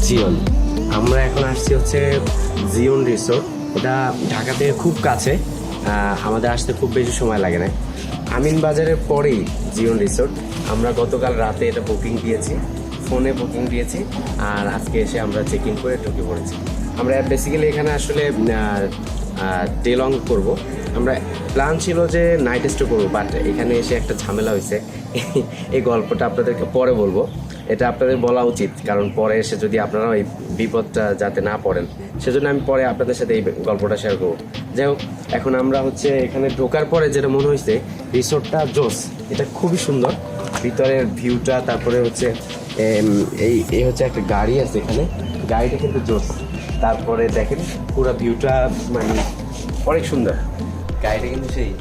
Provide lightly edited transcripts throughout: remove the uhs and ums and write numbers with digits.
Jeon. আমরা এখন আসছি হচ্ছে জিওন রিসোর্ট। এটা ঢাকা থেকে খুব কাছে, আমাদের আসতে খুব বেশি সময় লাগে না। আমিন বাজারের পরেই জিওন রিসোর্ট। আমরা গতকাল রাতে এটা বুকিং দিয়েছি, ফোনে বুকিং দিয়েছি, আর আজকে এসে আমরা চেক ইন করে ঢুকে পড়েছি। আমরা বেসিক্যালি এখানে আসলে ডে লং করবো। আমরা প্ল্যান ছিল যে নাইট স্টে করবো, বাট এখানে এসে একটা ঝামেলা হয়েছে। এই গল্পটা আপনাদেরকে পরে বলবো, এটা আপনাদের বলা উচিত, কারণ পরে এসে যদি আপনারা এই বিপদটা যাতে না পড়েন, সেজন্য আমি পরে আপনাদের সাথে এই গল্পটা শেয়ার করবো। যাই হোক, এখন আমরা হচ্ছে এখানে ঢোকার পরে যেটা মনে হয়েছে, রিসোর্টটা জোস, এটা খুবই সুন্দর, ভিতরের ভিউটা। তারপরে হচ্ছে এই হচ্ছে একটা গাড়ি আছে এখানে, গাড়িটা কিন্তু জোস। তারপরে দেখেন পুরো ভিউটা, মানে অনেক সুন্দর, গাড়িটা কিন্তু সেই।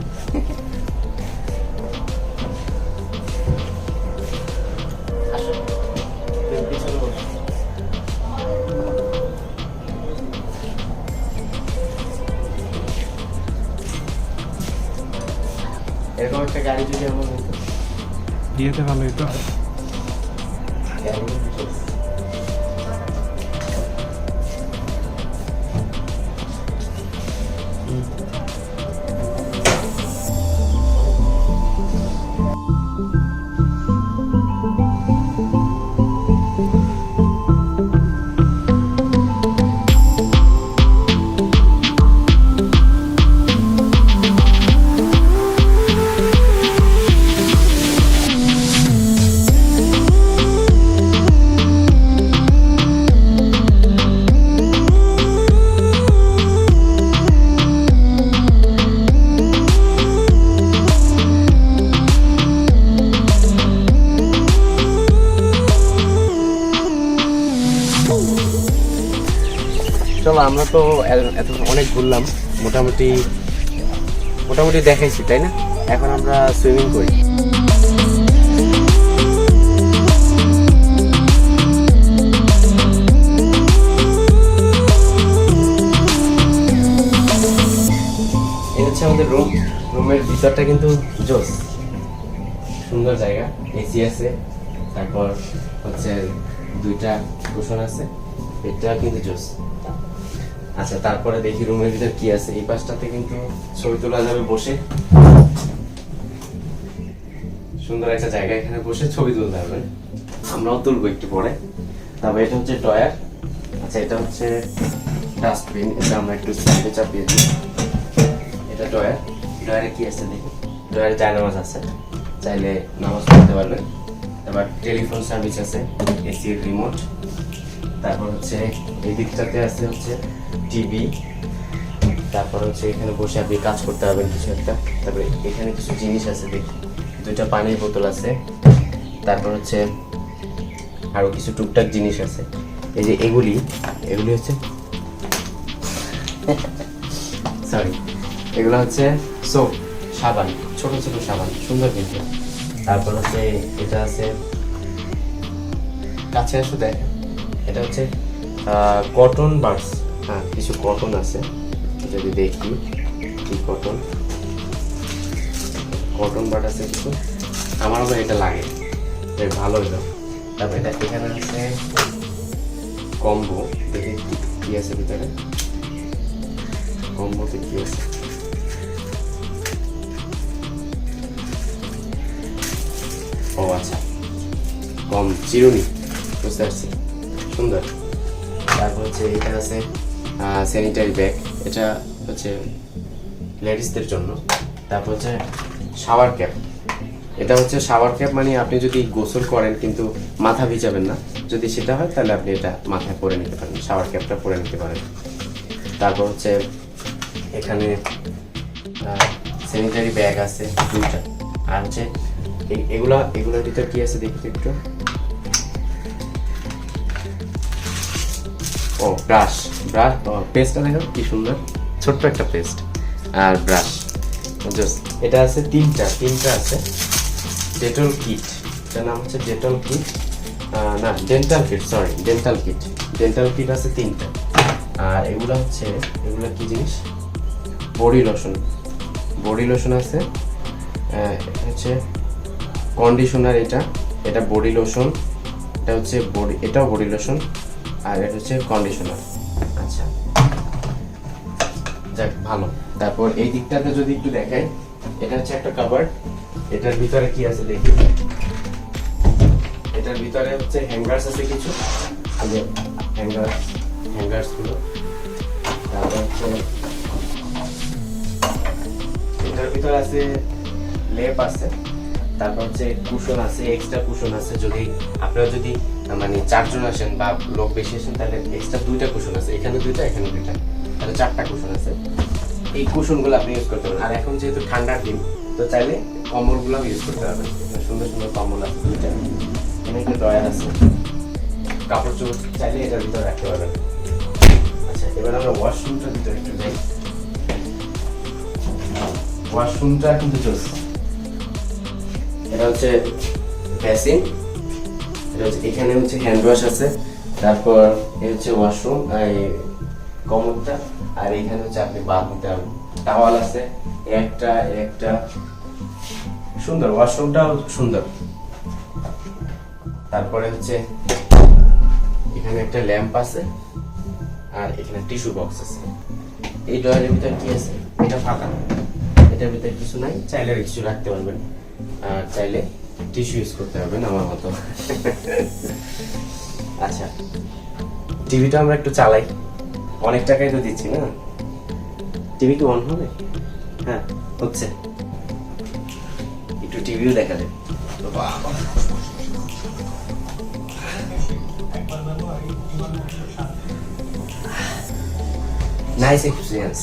এরকম একটা গাড়ি যদি আমার হতো, দিয়েতে ভালো হতো। চলো, আমরা তো এত অনেক ঘুরলাম, মোটামুটি দেখাইছি, তাই না? এখন আমরা সুইমিং করি। এই হচ্ছে আমাদের রুমের ভিতরটা কিন্তু জোস, সুন্দর জায়গা, এসি আছে, তারপর হচ্ছে 2টা কুশন আছে, এটা কিন্তু জোস। আচ্ছা, তারপরে দেখি রুমের ভিতর কি আছে। এই পাশটাতে কিন্তু ছবি তোলা যাবে বসে, সুন্দর একটা জায়গা, এখানে বসে ছবি তুলতে হবে, আমরাও তুলবো একটু পরে। তবে এটা হচ্ছে ড্রয়ার। আচ্ছা, এটা হচ্ছে ডাস্টবিন, এটা আমরা একটু সাইডে চাপিয়ে দিই। এটা ড্রয়ারে কি আছে দেখি। ড্রয়ারে জায়নামাজ আছে, চাইলে নামাজ পড়তে পারবেন। তারপর টেলিফোন সার্ভিস আছে, এসি রিমোট। তারপর হচ্ছে এই দিকটাতে আছে হচ্ছে টিভি। তারপর হচ্ছে এখানে বসে আপনি কাজ করতে পারবেন কিছু একটা। তারপরে এখানে কিছু জিনিস আছে দেখি, 2টা পানির বোতল আছে। তারপর হচ্ছে আরো কিছু টুকটাক জিনিস আছে। এই যে এগুলি হচ্ছে সরি, এগুলো হচ্ছে সোপ, সাবান, ছোট ছোট সাবান, সুন্দর কিন্তু। তারপর হচ্ছে এটা আছে, কাছে আসো দেখ, এটা হচ্ছে কটন বাডস। হ্যাঁ, কিছু কটন আছে, যদি দেখি কি কটন বাড আছে কিছু। আমার আবার এটা লাগে, বেশ ভালো হলো। তারপর এটা এখানে আছে কম্বো, দেখি কি আছে ভিতরে, কম্বোতে কি আছে। ও আচ্ছা, চিরুনি, বুঝতে পারছি, সুন্দর। তারপর হচ্ছে এটা আছে স্যানিটারি ব্যাগ, এটা হচ্ছে লেডিসদের জন্য। তারপর হচ্ছে শাওয়ার ক্যাপ, এটা হচ্ছে শাওয়ার ক্যাপ, মানে আপনি যদি গোসল করেন কিন্তু মাথা ভিজাবেন না, যদি সেটা হয় তাহলে আপনি এটা মাথায় পরে নিতে পারেন, শাওয়ার ক্যাপটা পরে নিতে পারেন। তারপর হচ্ছে এখানে স্যানিটারি ব্যাগ আছে 2টা। আর হচ্ছে এগুলোর ভিতরে কি আছে দেখি একটু। ও ব্রাশ, পেস্টটা দেখো কি সুন্দর, ছোট্ট একটা পেস্ট আর ব্রাশ। এটা আছে 3টা আছে। ডেটল কিট, এটার নাম হচ্ছে ডেটল কিট, না dental kit, sorry dental kit আছে 3টা। আর এগুলো কি জিনিস, বডি লোশন আছে, হচ্ছে কন্ডিশনার, এটা বডি লোশন, এটা হচ্ছে এটাও বডি লোশন। আর এটা হচ্ছে কন্ডিশনার। আচ্ছা, যাক ভালো। তারপর এই দিকটাতে যদি একটু দেখাই, এটা হচ্ছে একটা কাভার্ড। এটার ভিতরে কি আছে দেখি। এটার ভিতরে হচ্ছে হ্যাঙ্গার্স আছে কিছু, এই যে হ্যাঙ্গার্স গুলো। তারপর হচ্ছে এটার ভিতরে আছে লেপ আছে, তারপর হচ্ছে কুশন আছে, এক্সট্রা কুশন আছে। যদি আপনারা যদি মানে 4 জন আসেন বা লোক বেশি আসেন তাহলে এক্সট্রা 2টা কুশন আছে, এখানে 2টা এখানে 2টা, তাহলে 4টা কুশন আছে। এই কুশনগুলো আপনি ইউজ করতে পারেন। আর এখন যেহেতু ঠান্ডার দিন, তো চাইলে কম্বলগুলো ইউজ করতে পারবেন। সুন্দর সুন্দর কম্বল আছে 2টা। এখানে একটা ড্রয়ার আছে, কাপড় চোপড় চাইলে এটার ভিতরে রাখতে পারবেন। আচ্ছা, এবার আমরা ওয়াশরুমটার ভিতরে একটু যাই। ওয়াশরুমটা কিন্তু চলছে। এটা হচ্ছে বেসিন, এটা হচ্ছে এখানে হচ্ছে হ্যান্ড ওয়াশ আছে। তারপর এই হচ্ছে ওয়াশরুম, এই কমোডটা। আর এখানে হচ্ছে আপনি বাথ নিতে পারবেন। টাওয়াল আছে একটা সুন্দর, ওয়াশরুমটাও সুন্দর। তারপরে হচ্ছে এখানে একটা ল্যাম্প আছে, আর এখানে টিস্যু বক্স আছে। এই ড্রয়ারের ভিতরে কি আছে? এটা ফাঁকা, এটার ভিতরে কিছু নাই, চাইলে কিছু রাখতে পারবেন। আর চাইলে টিস্যু ইউজ করতে পারবেন আমার মতো। আচ্ছা, টিভিটা আমরা একটু চালাই, অনেক টাকাই তো দিচ্ছি না। টিভি কি অন হবে? হ্যাঁ, হচ্ছে। একটু টিভিও দেখা যায়। Nice experience.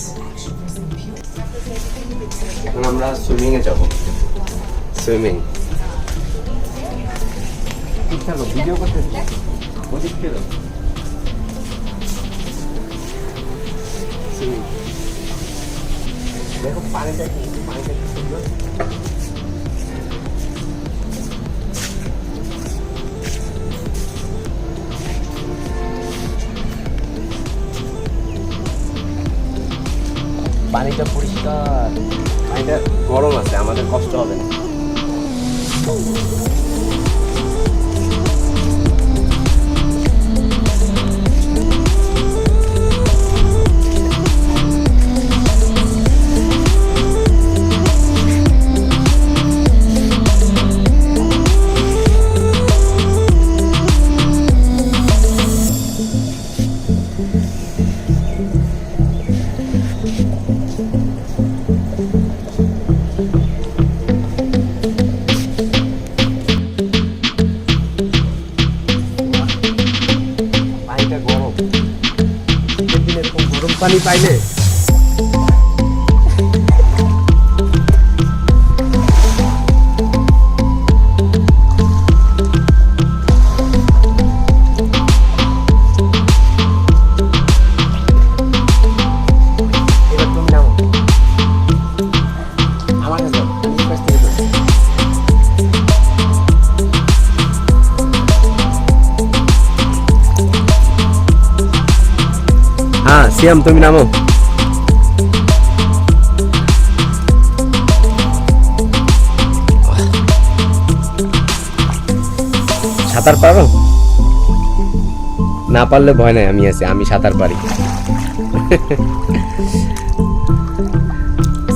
এখন আমরা সুইমিং এ যাব। সুইমিং ভিডিও করতে ওদিক থেকে দেখো পানিটা কি সুন্দর। পানিটা পরিষ্কার, পানিটা গরম আছে, আমাদের কষ্ট হবে না। পানিটা গরম, এরকম গরম পানি পাইলে হ্যাঁ সিয়াম তুমি নামো। সাঁতার পারো? না পারলে ভয় নাই, আমি আছি, আমি সাঁতার পারি।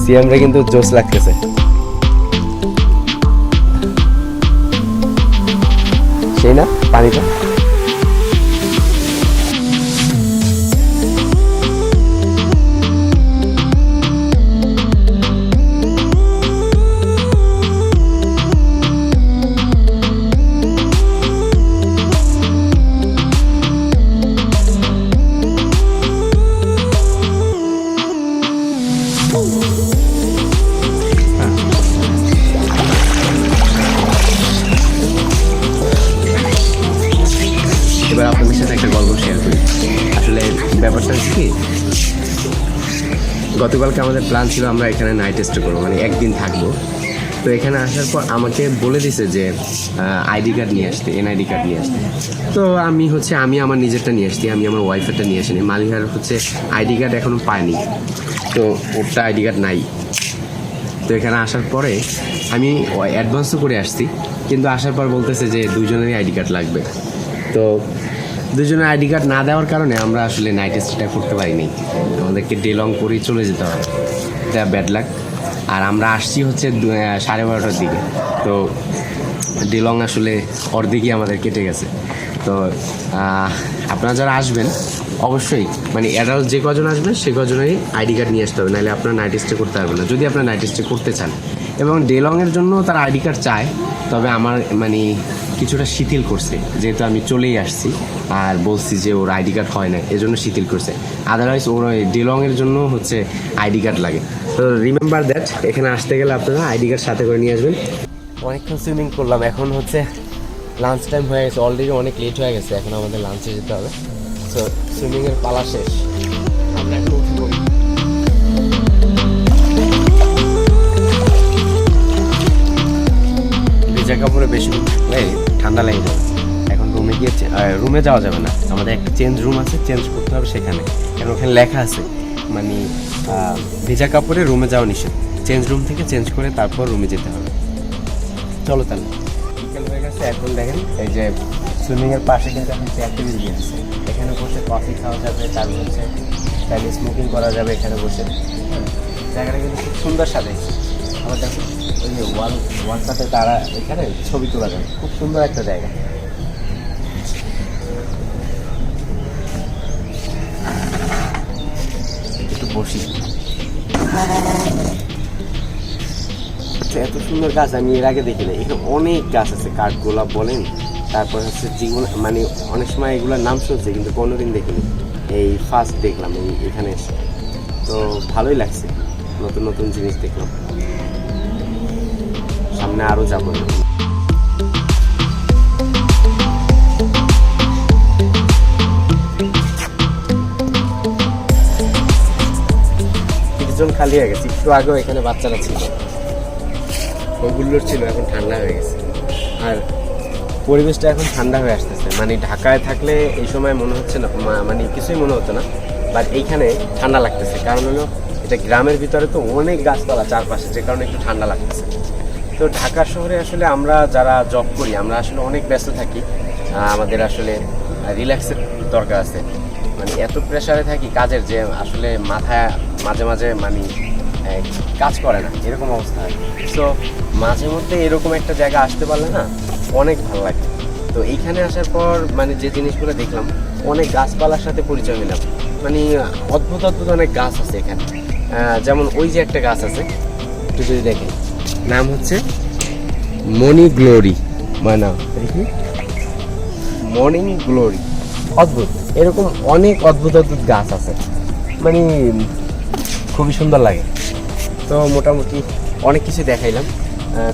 সিয়ামরে কিন্তু জোশ লাগতেছে। সেই না পানিটা এবার আপনাদের সাথে একটা গল্প শেয়ার করি। আসলে ব্যাপারটা হচ্ছে কি, গতকালকে আমাদের প্ল্যান ছিল আমরা এখানে নাইট স্টে করবো, মানে একদিন থাকবো। তো এখানে আসার পর আমাকে বলে দিছে যে আইডি কার্ড নিয়ে আসতে, এনআইডি কার্ড নিয়ে আসতে। তো আমি আমার নিজেরটা নিয়ে আসছি, আমি আমার ওয়াইফেরটা নিয়ে আসিনি। মালিহার হচ্ছে আইডি কার্ড এখনো পায়নি, তো ওরটা আইডি কার্ড নাই। তো এখানে আসার পরে আমি অ্যাডভান্সও করে আসছি, কিন্তু আসার পর বলতেছে যে দুজনেরই আইডি কার্ড লাগবে। তো দুজনের আইডি কার্ড না দেওয়ার কারণে আমরা আসলে নাইট স্টেটা করতে পারিনি, আমাদেরকে ডে লং করেই চলে যেতে হবে, এটা ব্যাড লাক। আর আমরা আসছি হচ্ছে 12:30টার দিকে, তো ডে লং আসলে অর্ধেকই আমাদের কেটে গেছে। তো আপনারা যারা আসবেন অবশ্যই মানে অ্যাডাল্ট যে কজন আসবেন সে কজনেরই আইডি কার্ড নিয়ে আসতে হবে, নাহলে আপনারা নাইট স্টে করতে পারবেন না যদি আপনারা নাইট স্টে করতে চান। এবং ডে লংয়ের জন্য তারা আইডি কার্ড চায়, তবে আমার মানে কিছুটা শিথিল করছে, যেহেতু আমি চলেই আসছি আর বলছি যে ওর আইডি কার্ড হয় না, এজন্য শিথিল করছে। আদারওয়াইজ ওর ডে লংয়ের জন্য হচ্ছে আইডি কার্ড লাগে। তো রিমেম্বার দ্যাট, এখানে আসতে গেলে আপনারা আইডি কার্ড সাথে করে নিয়ে আসবেন। অনেকক্ষণ সুইমিং করলাম, এখন হচ্ছে লাঞ্চ টাইম হয়ে গেছে, অলরেডি অনেক লেট হয়ে গেছে, এখন আমাদের লাঞ্চে যেতে হবে। তো সুইমিংয়ের পালা শেষ, আমরা এখন উঠবো। ভিজা কাপড়ে বেশি ঠান্ডা লেগে যাবে। এখন রুমে গিয়ে রুমে যাওয়া যাবে না, আমাদের একটা চেঞ্জ রুম আছে, চেঞ্জ করতে হবে সেখানে, কারণ ওখানে লেখা আছে মানে ভিজা কাপড়ে রুমে যাওয়া নিষেধ, চেঞ্জ রুম থেকে চেঞ্জ করে তারপর রুমে যেতে হবে। চলো তাহলে, বিকেল হয়ে গেছে, এখন দেখেন এই যে সুইমিংয়ের পাশে কিন্তু এখন চেয়ার টেবিল দিয়ে দিচ্ছে, এখানে বসে কফি খাওয়া যাবে, তারপর হচ্ছে চাইলে স্মোকিং করা যাবে এখানে বসে। জায়গাটা কিন্তু খুব সুন্দর সাজাইছে। আবার দেখো ওই যে ওয়ালটাতে তারা এখানে ছবি তোলা যাবে, খুব সুন্দর একটা জায়গা। একটু বসি, এত সুন্দর গাছ আমি এর আগে দেখি না। এখানে অনেক গাছ আছে, কাঠগোলাপ বলেন, তারপর হচ্ছে যেগুলো মানে অনেক সময় এগুলোর নাম শুনছি কিন্তু কোনোদিন দেখিনি, এই ফার্স্ট দেখলাম এখানে এসে। তো ভালোই লাগছে, নতুন নতুন জিনিস দেখলাম, সামনে আরও যাবো। কিছুজন খালি হয়ে গেছে, একটু আগেও এখানে বাচ্চারা ছিল, ওগুলোর ছিল, এখন ঠান্ডা হয়ে গেছে। আর পরিবেশটা এখন ঠান্ডা হয়ে আসতেছে, মানে ঢাকায় থাকলে এই সময় মনে হচ্ছে না, মানে কিছুই মনে হতো না, বাট এইখানে ঠান্ডা লাগতেছে। কারণ হলো এটা গ্রামের ভিতরে তো অনেক গাছপালা চারপাশে, যে কারণে একটু ঠান্ডা লাগতেছে। তো ঢাকা শহরে আসলে আমরা যারা জব করি আমরা আসলে অনেক ব্যস্ত থাকি, আমাদের আসলে রিল্যাক্সের দরকার আছে, মানে এত প্রেশারে থাকি কাজের যে আসলে মাথায় মাঝে মাঝে মানে কাজ করে না, এরকম অবস্থা হয়। সো মাঝে মধ্যে এরকম একটা জায়গা আসতে পারলে না অনেক ভালো লাগে। তো এইখানে আসার পর মানে যে জিনিসগুলো দেখলাম, অনেক গাছপালার সাথে পরিচয় নিলাম, মানে অদ্ভুত অদ্ভুত অনেক গাছ আছে এখানে। যেমন ওই যে একটা গাছ আছে, একটু যদি দেখেন, নাম হচ্ছে মনি গ্লোরি, মানে দেখি মর্নিং গ্লোরি, অদ্ভুত। এরকম অনেক অদ্ভুত অদ্ভুত গাছ আছে, মানে খুবই সুন্দর লাগে। তো মোটামুটি অনেক কিছু দেখাইলাম,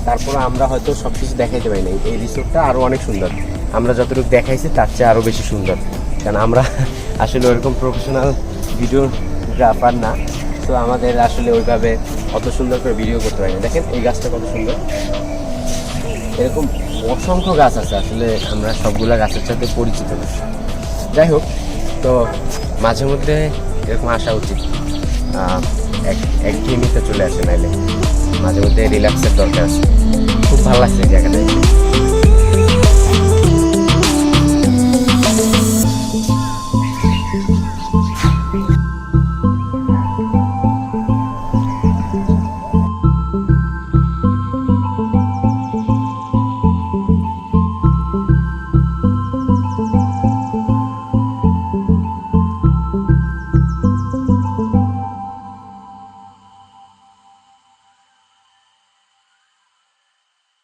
তারপরে আমরা হয়তো সব কিছু দেখাইতে পারি নাই। এই রিসোর্টটা আরও অনেক সুন্দর, আমরা যতটুকু দেখাইছি তার চেয়ে আরও বেশি সুন্দর, কারণ আমরা আসলে ওরকম প্রফেশনাল ভিডিওগ্রাফার না, তো আমাদের আসলে ওইভাবে অত সুন্দর করে ভিডিও করতে পারি না। দেখেন এই গাছটা কত সুন্দর, এরকম অসংখ্য গাছ আছে, আসলে আমরা সবগুলা গাছের সাথে পরিচিত না। যাই হোক, তো মাঝে মধ্যে এরকম আসা উচিত, একঘেয়েমিতে চলে আসে, নাইলে মাঝে মধ্যে রিল্যাক্সের দরকার আছে। খুব ভালো লাগছে জায়গাটা।